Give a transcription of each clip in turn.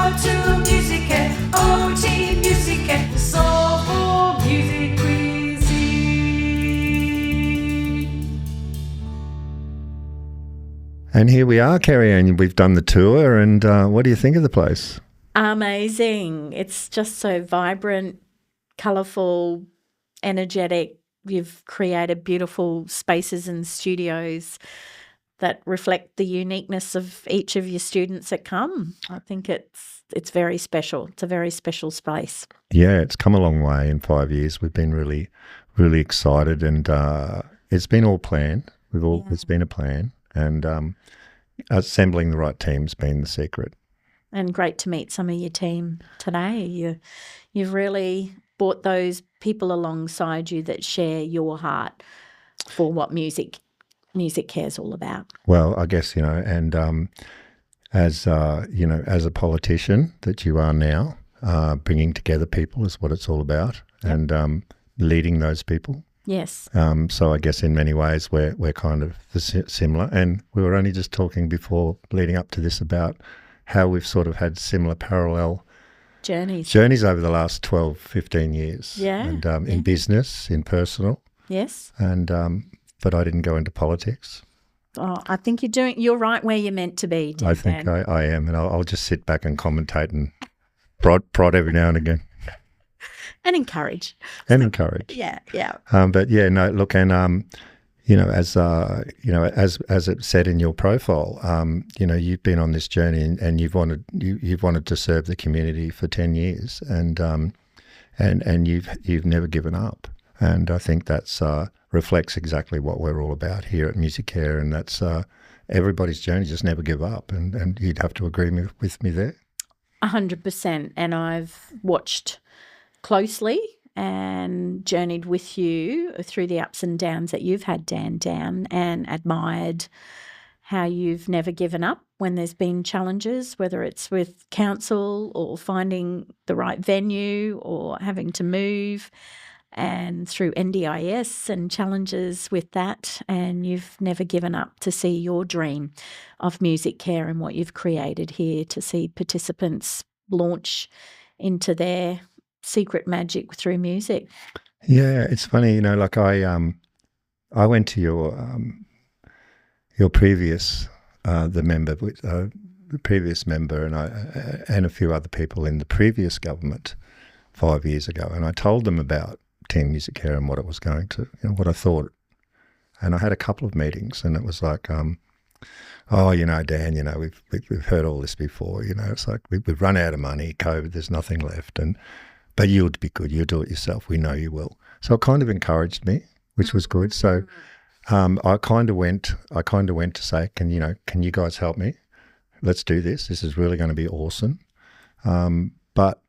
to Musicare, oh team Musicare, the soulful music cuisine. And here we are, Kerri-Anne. We've done the tour, and what do you think of the place? Amazing. It's just so vibrant, colourful, energetic. You've created beautiful spaces and studios that reflect the uniqueness of each of your students that come. I think it's very special. It's a very special space. Yeah, it's come a long way in 5 years. We've been really, really excited, and it's been all planned. It's been a plan, and assembling the right team's been the secret. And great to meet some of your team today. You've really brought those people alongside you that share your heart for what Musicare is all about. Well, I guess, and as a politician that you are now, bringing together people is what it's all about, and leading those people. Yes. So I guess in many ways we're kind of similar, and we were only just talking before leading up to this about how we've sort of had similar parallel journeys over the last 12, 15 years. Yeah. And in business, in personal. Yes. And but I didn't go into politics. Oh, I think you're right where you're meant to be, Dan. I think I am, and I'll just sit back and commentate and prod every now and again. And encourage. Yeah, yeah. But yeah, no, look, and as it said in your profile, you've been on this journey, and you've wanted to serve the community for 10 years, and you've never given up, and I think that's reflects exactly what we're all about here at Musicare, and that's everybody's journey. Just never give up, and you'd have to agree with me there. 100%, and I've watched closely and journeyed with you through the ups and downs that you've had, Dan, and admired how you've never given up when there's been challenges, whether it's with council or finding the right venue or having to move, and through NDIS and challenges with that, and you've never given up to see your dream of Musicare and what you've created here, to see participants launch into their secret magic through music. Yeah, it's funny, like I went to your previous the previous member and a few other people in the previous government 5 years ago, and I told them about Team Musicare and what it was going to, what I thought, and I had a couple of meetings, and it was like, Dan, we've heard all this before, it's like we've run out of money, COVID, there's nothing left, but you'll be good, you'll do it yourself, we know you will. So it kind of encouraged me, which was good. So I kind of went to say, can you guys help me? Let's do this. This is really going to be awesome. But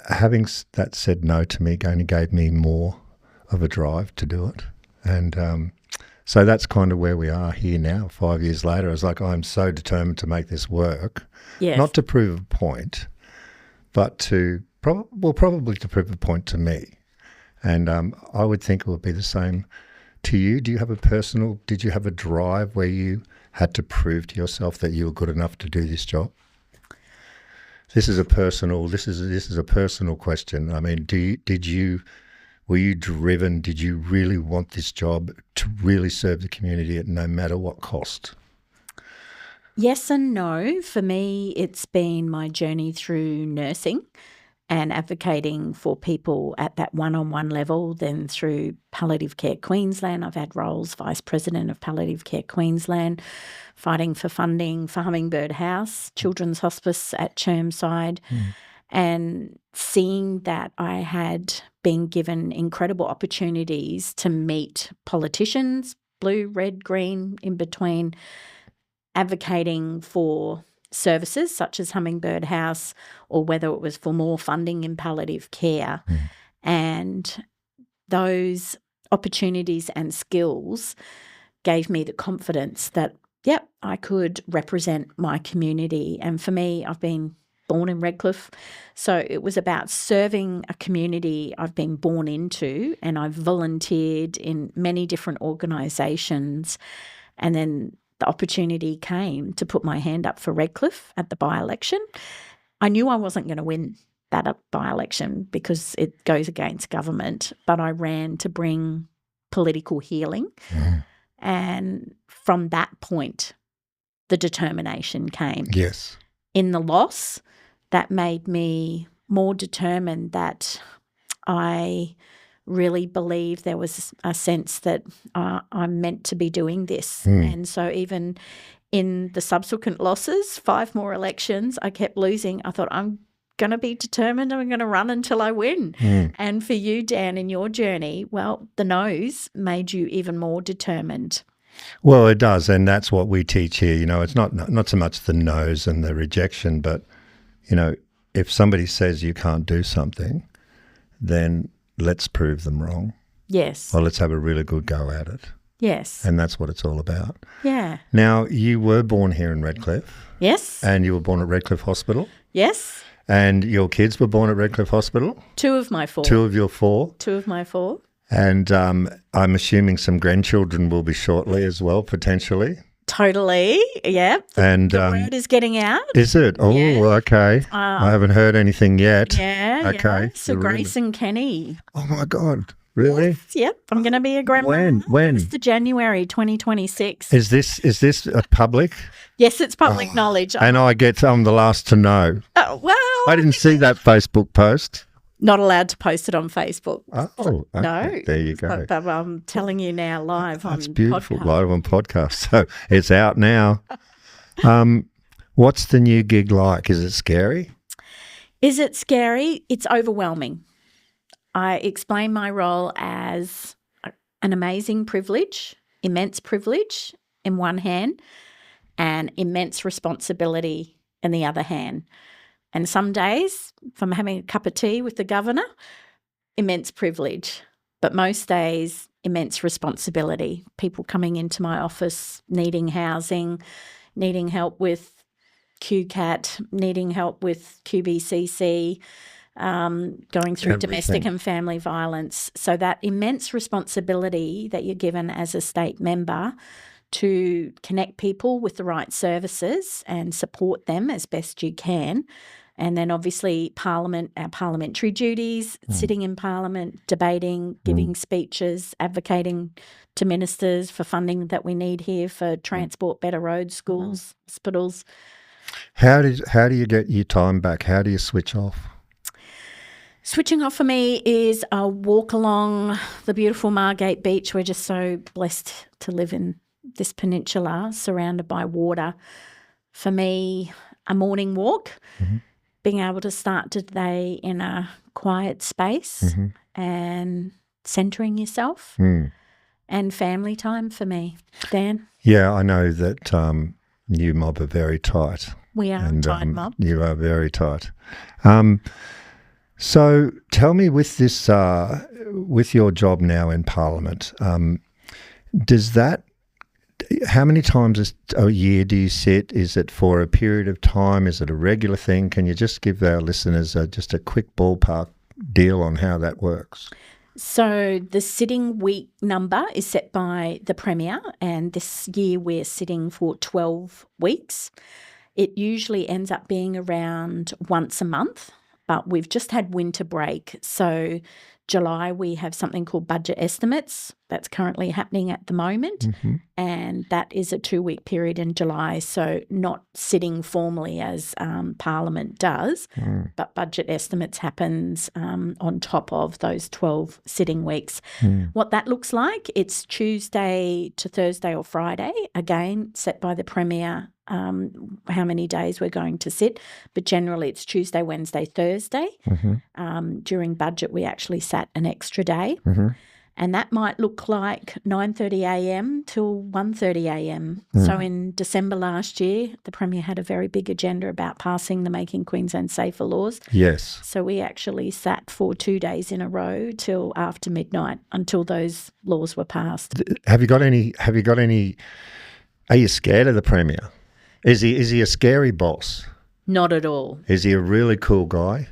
having that said no to me only gave me more of a drive to do it. And so that's kind of where we are here now, 5 years later. It's like, I'm so determined to make this work, yes. Not to prove a point, but probably to prove a point to me. And I would think it would be the same to you. Did you have a drive where you had to prove to yourself that you were good enough to do this job? This is a personal question. I mean, were you driven? Did you really want this job to really serve the community at no matter what cost? Yes and no. For me, it's been my journey through nursing and advocating for people at that one-on-one level, then through Palliative Care Queensland. I've had roles, Vice President of Palliative Care Queensland, fighting for funding for Hummingbird House, Children's Hospice at Chermside, and seeing that I had been given incredible opportunities to meet politicians, blue, red, green, in between, advocating for services such as Hummingbird House, or whether it was for more funding in palliative care. And those opportunities and skills gave me the confidence that, I could represent my community. And for me, I've been born in Redcliffe, so it was about serving a community I've been born into, and I've volunteered in many different organisations. And then the opportunity came to put my hand up for Redcliffe at the by-election, I knew I wasn't going to win that by-election because it goes against government, but I ran to bring political healing. And from that point, the determination came. Yes. In the loss, that made me more determined that I really believe there was a sense that I'm meant to be doing this. And so even in the subsequent losses, 5 more elections, I kept losing. I thought, I'm going to be determined. I'm going to run until I win. And for you, Dan, in your journey, well, the no's made you even more determined. Well, it does, and that's what we teach here. You know, it's not so much the no's and the rejection, but, you know, if somebody says you can't do something, then let's prove them wrong. Yes. Or let's have a really good go at it. Yes. And that's what it's all about. Yeah. Now, you were born here in Redcliffe. Yes. And you were born at Redcliffe Hospital. Yes. And your kids were born at Redcliffe Hospital. 2 of my 4. 2 of your 4. 2 of my 4. And I'm assuming some grandchildren will be shortly as well, potentially. Totally, yeah. And the word is getting out. Is it? Oh, Yeah. Okay. I haven't heard anything yet. Yeah, Okay. yeah. So Grace and Kenny. Oh, my God. Really? Yep, I'm going to be a grandma. When? It's the January 2026. Is this a public? Yes, it's public knowledge. And I'm the last to know. Oh, well, I didn't see that Facebook post. not allowed to post it on Facebook. Oh, okay. No. There you go. But I'm telling you now live on That's beautiful, podcast. live on podcast. So it's out now. What's the new gig like? Is it scary? Is it scary? It's overwhelming. I explain my role as an amazing privilege, immense privilege in one hand, and immense responsibility in the other hand. And some days, if I'm having a cup of tea with the governor, immense privilege. But most days, immense responsibility. People coming into my office needing housing, needing help with QCAT, needing help with QBCC, going through domestic and family violence. So that immense responsibility that you're given as a state member to connect people with the right services and support them as best you can. And then obviously Parliament, our parliamentary duties, sitting in Parliament, debating, giving speeches, advocating to ministers for funding that we need here for transport, better roads, schools, hospitals. How do you get your time back? How do you switch off? Switching off for me is a walk along the beautiful Margate Beach. We're just so blessed to live in this peninsula surrounded by water. For me, a morning walk, being able to start the day in a quiet space and centering yourself, and family time for me. Dan? Yeah, I know that you mob are very tight. We are a tight mob. You are very tight. So tell me, with this, with your job now in Parliament, does that? How many times a year do you sit? Is it for a period of time? Is it a regular thing? Can you just give our listeners just a quick ballpark deal on how that works? So the sitting week number is set by the Premier, and this year we're sitting for 12 weeks. It usually ends up being around once a month, but we've just had winter break. So July we have something called budget estimates that's currently happening at the moment, and that is a 2-week period in July, so not sitting formally as Parliament does, but budget estimates happens on top of those 12 sitting weeks. What that looks like, it's Tuesday to Thursday or Friday, again set by the Premier, how many days we're going to sit, but generally it's Tuesday, Wednesday, Thursday. During budget we actually sat an extra day, and that might look like 9:30 a.m. till 1:30 a.m. So in December last year the Premier had a very big agenda about passing the Making Queensland Safer laws. Yes. So we actually sat for 2 days in a row till after midnight until those laws were passed. Have you got any? Are you scared of the Premier? Is he a scary boss? Not at all. Is he a really cool guy?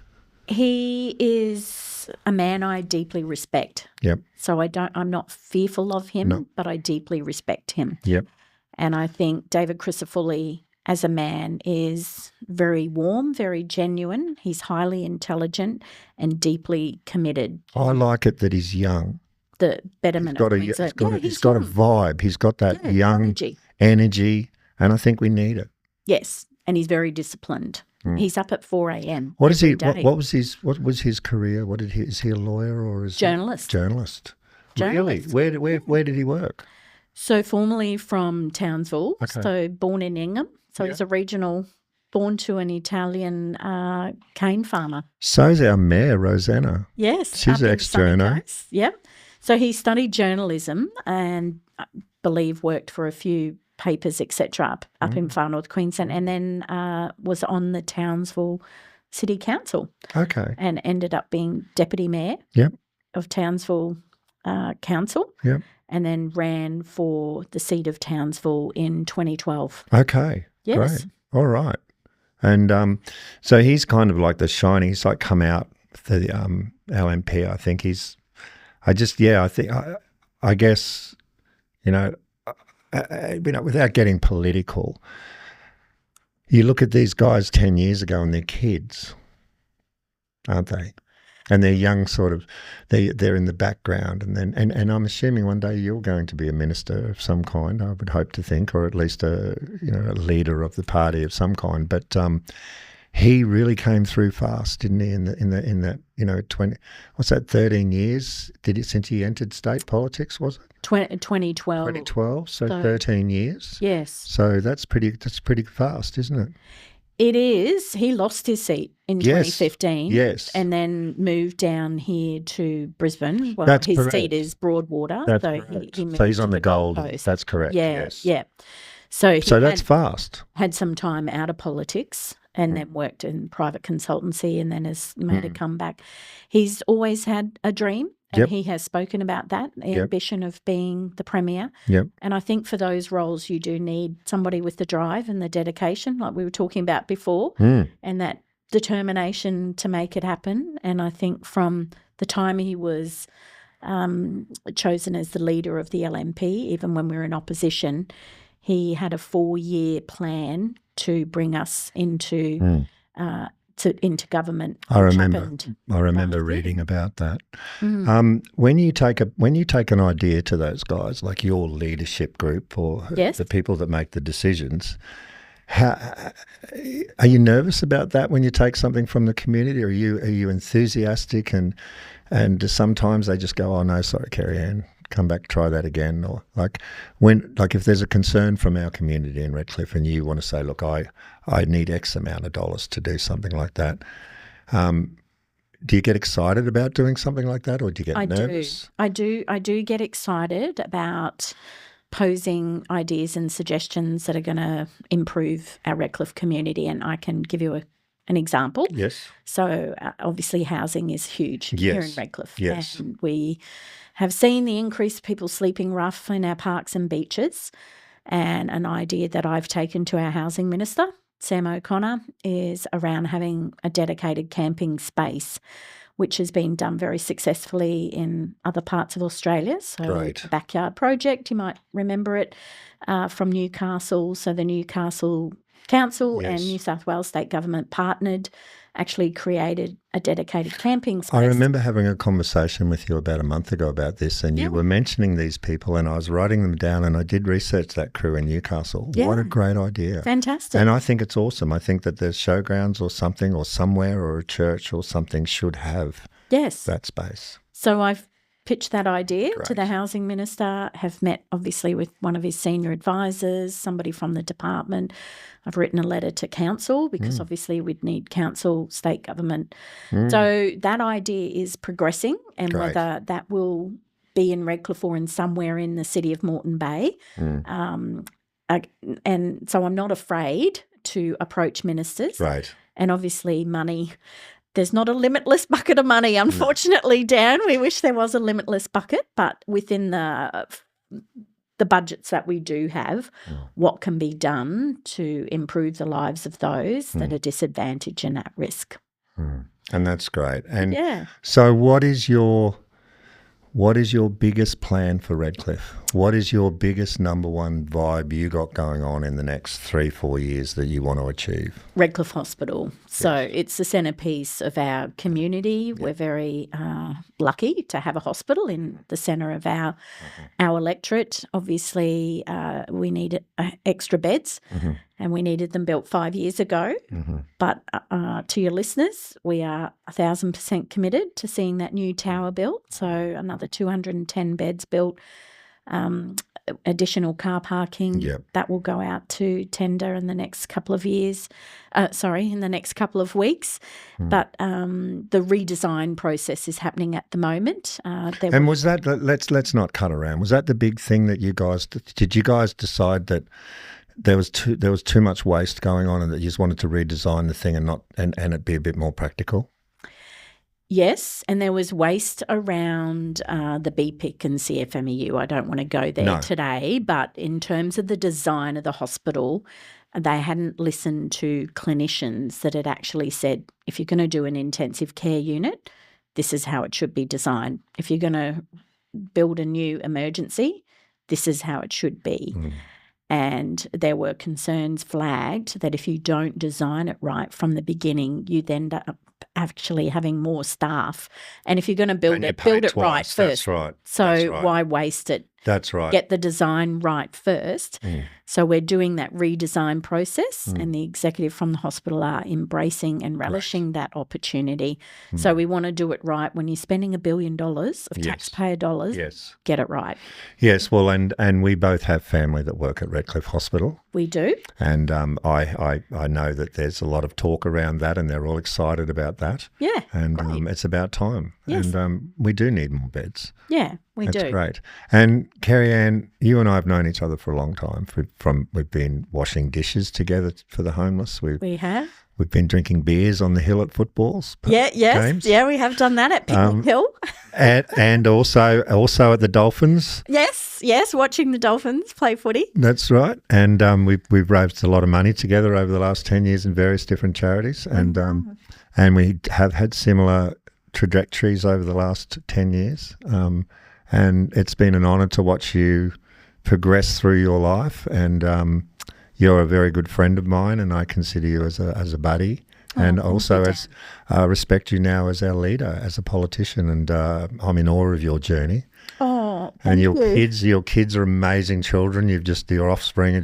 He is a man I deeply respect. Yep. So I'm not fearful of him, but I deeply respect him. Yep. And I think David Crisafulli as a man is very warm, very genuine. He's highly intelligent and deeply committed. I like it that he's young. The betterment of Queensland. He's got a vibe. He's got that young energy, and I think we need it. Yes, and he's very disciplined. He's up at 4 a.m. What is he? every day. What was his career? Is he a lawyer or is Journalist? Journalist. Journalist. Really? Where did he work? So formerly from Townsville, so born in Ingham. So he's a regional, born to an Italian cane farmer. So's our mayor, Rosanna. Yes. She's ex-journo. Yep. So he studied journalism and I believe worked for a few papers, etc., up in far north Queensland, and then was on the Townsville City Council. Okay. And ended up being deputy mayor of Townsville Council. Yep. And then ran for the seat of Townsville in 2012. Okay. Yes. Great. All right. And so he's kind of like the shining. He's like come out for the LNP. I think I guess, without getting political, you look at these guys 10 years ago and they're kids, aren't they? And they're young, they're in the background, and I'm assuming one day you're going to be a minister of some kind. I would hope to think, or at least a leader of the party of some kind. But he really came through fast, didn't he? In that 13 years since he entered state politics, was it? 2012. 2012, so 13 years. Yes. So that's pretty fast, isn't it? It is. He lost his seat in 2015. Yes. And then moved down here to Brisbane. Well, That's his correct. seat is Broadwater. That's so correct. he moved So he's on to the Gold. Coast. That's correct. Yeah, Yes. yeah. So that's fast. Had some time out of politics and then worked in private consultancy and then has made a comeback. He's always had a dream. And he has spoken about that, the ambition of being the Premier. Yep. And I think for those roles you do need somebody with the drive and the dedication, like we were talking about before, and that determination to make it happen. And I think from the time he was chosen as the leader of the LNP, even when we were in opposition, he had a 4-year plan to bring us into into government. I remember reading about that. When you take an idea to those guys, like your leadership group or the people that make the decisions, are you nervous about that when you take something from the community? Are you enthusiastic and sometimes they just go, oh no, sorry, Kerri-Anne, come back, try that again, or if there's a concern from our community in Redcliffe and you want to say, look, I need X amount of dollars to do something like that. Do you get excited about doing something like that, or do you get nervous? I do get excited about posing ideas and suggestions that are going to improve our Redcliffe community, and I can give you an example. Yes. So obviously housing is huge here in Redcliffe. Yes. And we have seen the increase of people sleeping rough in our parks and beaches, and an idea that I've taken to our housing minister, Sam O'Connor, is around having a dedicated camping space, which has been done very successfully in other parts of Australia. So Great. Backyard Project, you might remember it from Newcastle. So the Newcastle Council and New South Wales State Government partnered, actually created a dedicated camping space. I remember having a conversation with you about a month ago about this, and you were mentioning these people, and I was writing them down, and I did research that crew in Newcastle. Yeah. What a great idea. Fantastic. And I think it's awesome. I think that there's showgrounds or something or somewhere or a church or something should have that space. So I've pitched that idea to the housing minister, have met obviously with one of his senior advisors, somebody from the department. I've written a letter to council because obviously we'd need council, state government. So that idea is progressing, and whether that will be in Redcliffe or in somewhere in the city of Moreton Bay. And so I'm not afraid to approach ministers. Right. And obviously money, there's not a limitless bucket of money, unfortunately, Dan. We wish there was a limitless bucket, but within the budgets that we do have, what can be done to improve the lives of those that are disadvantaged and at risk. And that's great. And so what is your what is your biggest plan for Redcliffe? What is your biggest number one vibe you got going on in the next 3-4 years that you want to achieve? Redcliffe Hospital. So it's the centrepiece of our community. We're very lucky to have a hospital in the centre of our electorate. Obviously, we needed extra beds and we needed them built 5 years ago. But to your listeners, we are 1,000% committed to seeing that new tower built. So another 210 beds built. Additional car parking that will go out to tender in the next couple of years. In the next couple of weeks. But the redesign process is happening at the moment. Was that? Let's not cut around. Was that the big thing that you guys did? You guys decide that there was too much waste going on, and that you just wanted to redesign the thing and it be a bit more practical? Yes, and there was waste around the BPIC and CFMEU. I don't want to go there today, but in terms of the design of the hospital, they hadn't listened to clinicians that had actually said, if you're going to do an intensive care unit, this is how it should be designed. If you're going to build a new emergency, this is how it should be. And there were concerns flagged that if you don't design it right from the beginning, you then end up actually having more staff. And if you're going to build it right first. That's right. So why waste it? That's right. Get the design right first. So we're doing that redesign process and the executive from the hospital are embracing and relishing that opportunity. So we want to do it right. When you're spending $1 billion of taxpayer dollars, get it right. Yes, well, and we both have family that work at Redcliffe Hospital. We do. And I know that there's a lot of talk around that and they're all excited about that. Yeah, and it's about time. Yes. And we do need more beds. Yeah, we do. That's great. And Kerri-Anne, you and I have known each other for a long time. We've been washing dishes together for the homeless. We have. We've been drinking beers on the hill at footballs. Games. Yeah, we have done that at Picnic Hill. and also at the Dolphins. Yes, watching the Dolphins play footy. That's right. And we've raised a lot of money together over the last 10 years in various different charities. And we have had similar trajectories over the last 10 years. And it's been an honour to watch you progress through your life. And you're a very good friend of mine, and I consider you as a buddy. And also respect you now as our leader, as a politician. And I'm in awe of your journey. Oh, and your kids are amazing children. Your offspring are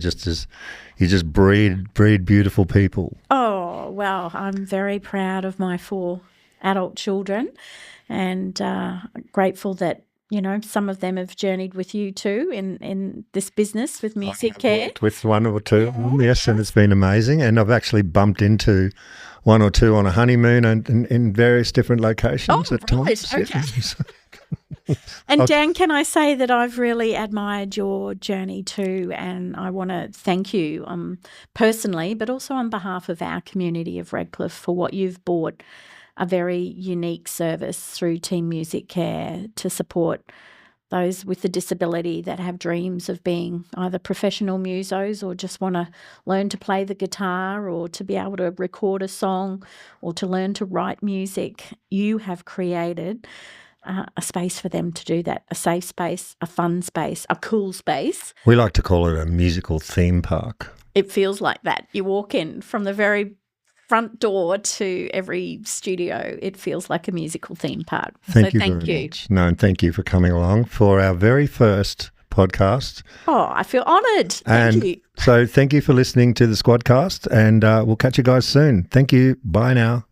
you just breed beautiful people. Oh, well, I'm very proud of my 4 adult children, and grateful that some of them have journeyed with you too in this business with Musicare. With 1 or 2 of them, yes, and it's been amazing. And I've actually bumped into 1 or 2 on a honeymoon and in various different locations at times. Okay. And Dan, can I say that I've really admired your journey too, and I want to thank you personally, but also on behalf of our community of Redcliffe for what you've brought. A very unique service through Team Musicare to support those with a disability that have dreams of being either professional musos or just want to learn to play the guitar or to be able to record a song or to learn to write music. You have created a space for them to do that, a safe space, a fun space, a cool space. We like to call it a musical theme park. It feels like that. You walk in from the very front door to every studio, it feels like a musical theme park. Thank you very much. No, and thank you for coming along for our very first podcast. Oh, I feel honoured. Thank you. So thank you for listening to the Squadcast, and we'll catch you guys soon. Thank you. Bye now.